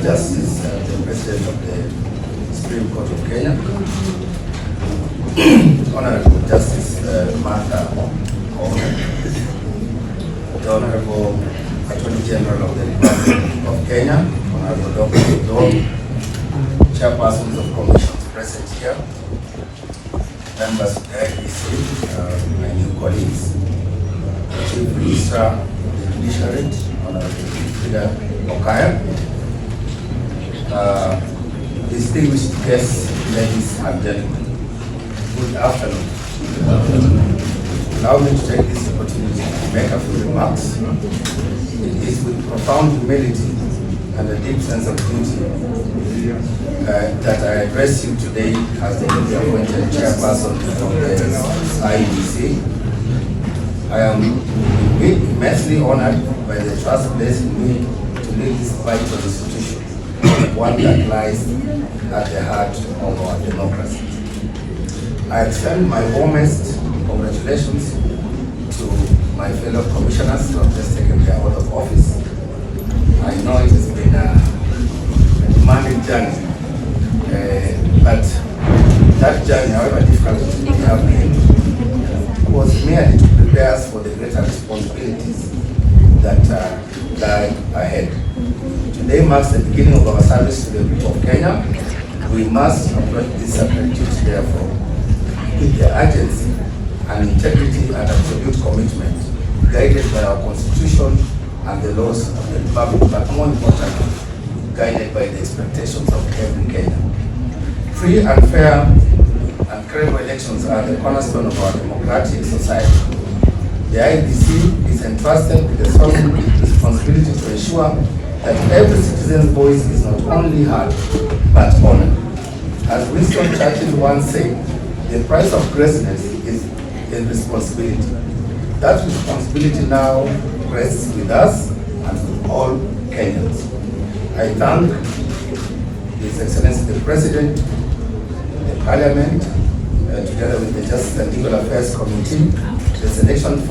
Justice, the President of the Supreme Court of Kenya, Honorable Justice Martha Koome, the Honorable Attorney General of the Republic of Kenya, Honorable Dr. Dole, Chairpersons of Commissions present here, members of the IEBC, my new colleagues, Chief Minister of the Judiciary, Honorable Frida Okaya, distinguished guests, ladies and gentlemen, good afternoon. Allow me to take this opportunity to make a few remarks. It is with profound humility and a deep sense of duty that I address you today as the newly appointed chairperson of the IEBC. I am immensely honored by the trust placed in me to lead this vital institution, one that lies at the heart of our democracy. I extend my warmest congratulations to my fellow commissioners who have just taken their oath of office. I know it has been a demanding journey, but that journey, however difficult it may have been, was merely to prepare us for the greater responsibilities that lie ahead. Today marks the beginning of our service to the people of Kenya. We must approach this sacred duty, therefore, with the urgency and integrity and absolute commitment, guided by our Constitution and the laws of the Republic, but more importantly, guided by the expectations of every Kenyan. Free and fair and credible elections are the cornerstone of our democratic society. The IEBC is entrusted with the solemn responsibility to ensure that every citizen's voice is not only heard, but honored. As Winston Churchill once said, the price of greatness is in responsibility. That responsibility now rests with us and with all Kenyans. I thank His Excellency the President, the Parliament, together with the Justice and Legal Affairs Committee, the selection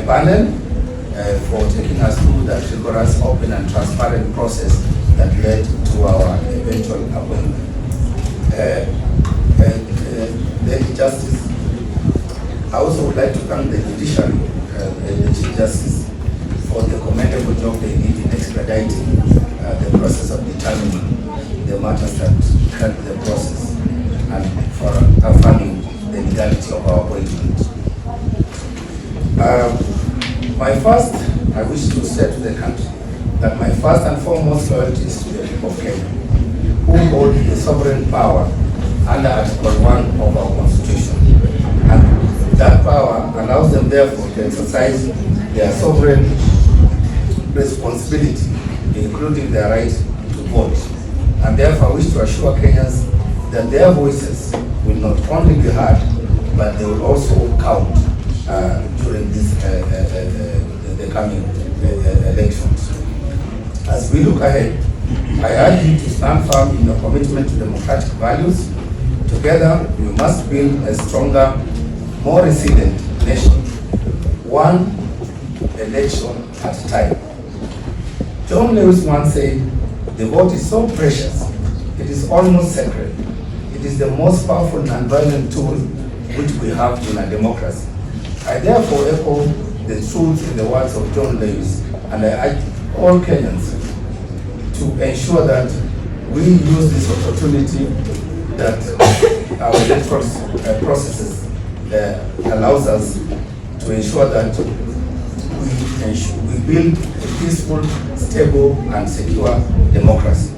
panel, for taking us through that rigorous, open and transparent process that led to our eventual appointment. Lady Justice, I also would like to thank the Judiciary, the Chief Justice, for the commendable job they did in expediting the process of determining the matters that help the process and for affirming the legality of our appointment. I wish to say to the country that my first and foremost loyalty is to the people of Kenya, who hold the sovereign power under Article 1 of our Constitution. And that power allows them, therefore, to exercise their sovereign responsibility, including their right to vote. And therefore, I wish to assure Kenyans that their voices will not only be heard, but they will also count during this the coming elections. As we look ahead, I urge you to stand firm in your commitment to democratic values. Together, we must build a stronger, more resilient nation, one election at a time. John Lewis once said, "The vote is so precious, it is almost sacred. It is the most powerful non-violent tool which we have in a democracy." I therefore echo the truth in the words of John Lewis, and I urge all Kenyans to ensure that we use this opportunity that our electoral processes allows us to ensure that we build a peaceful, stable, and secure democracy.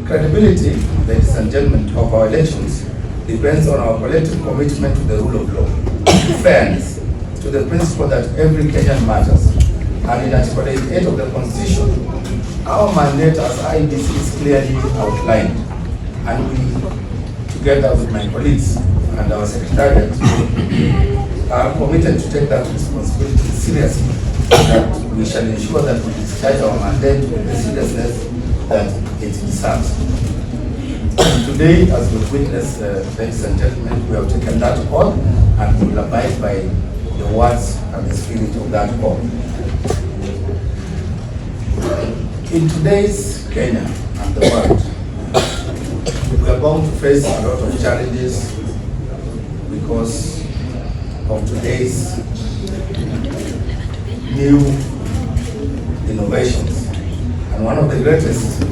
Credibility, ladies and gentlemen, of our elections depends on our collective commitment to the rule of law, fairness, to the principle that every Kenyan matters. And in Article 88 of the Constitution, our mandate as IEBC is clearly outlined, and we, together with my colleagues and our secretariat, are committed to take that responsibility seriously, that we shall ensure that we discharge our mandate with the seriousness that it deserves. Today, as we've witnessed, ladies and gentlemen, we have taken that oath and we will abide by the words and the spirit of that oath. In today's Kenya, and the world. We are bound to face a lot of challenges because of today's new innovations. And one of the greatest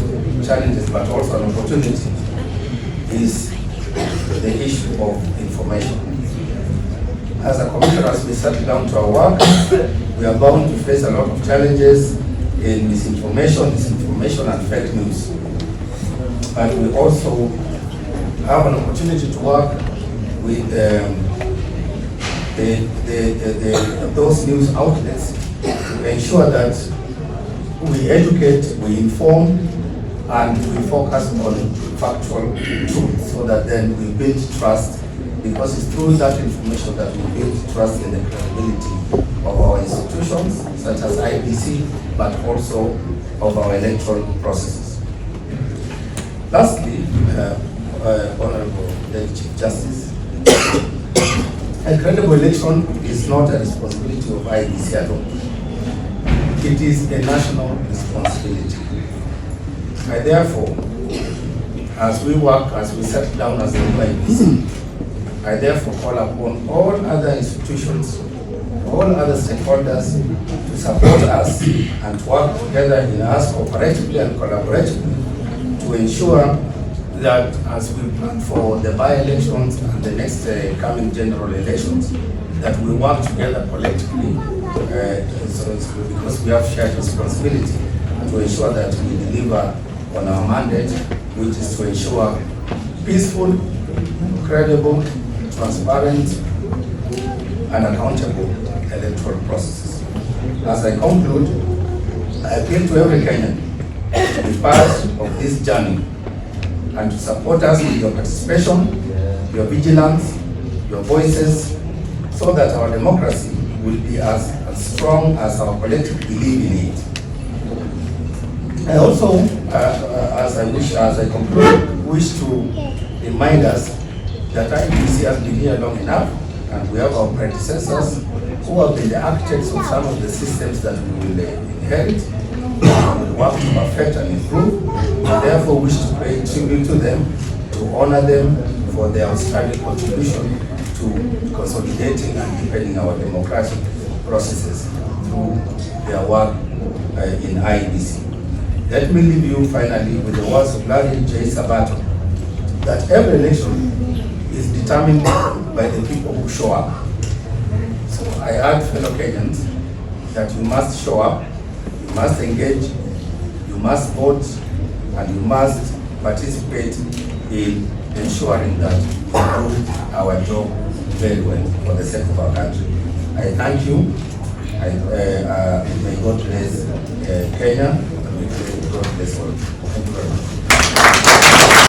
challenges, but also an opportunity, is the issue of information. As a commission, as we settle down to our work, we are bound to face a lot of challenges in misinformation, disinformation, and fake news. But we also have an opportunity to work with those news outlets to ensure that we educate, we inform, and we focus on factual truth, so that then we build trust, because it's through that information that we build trust in the credibility of our institutions, such as IEBC, but also of our electoral processes. Lastly, Honorable Deputy Chief Justice, a credible election is not a responsibility of IEBC at all. It is a national responsibility. I therefore, as we work, as we settle down as the IEBC, I therefore call upon all other institutions, all other stakeholders to support us and to work together in us cooperatively and collaboratively to ensure that as we plan for the by-elections and the next coming general elections, that we work together collectively, because we have shared responsibility to ensure that we deliver on our mandate, which is to ensure peaceful, credible, transparent, and accountable electoral processes. As I conclude, I appeal to every Kenyan to be part of this journey and to support us with your participation, your vigilance, your voices, so that our democracy will be as strong as our collective belief in it. I also, as I conclude, wish to remind us that IEBC has been here long enough, and we have our predecessors who have been the architects of some of the systems that we will inherit, and will work to perfect and improve, and therefore wish to pay tribute to them, to honor them for their outstanding contribution to consolidating and deepening our democratic processes through their work in IEBC. Let me leave you finally with the words of Larry J. Sabato, that every election is determined by the people who show up. So I urge fellow Kenyans that you must show up, you must engage, you must vote, and you must participate in ensuring that we do our job very well for the sake of our country. I thank you. May God bless Kenya, and may God bless all. Thank you very much.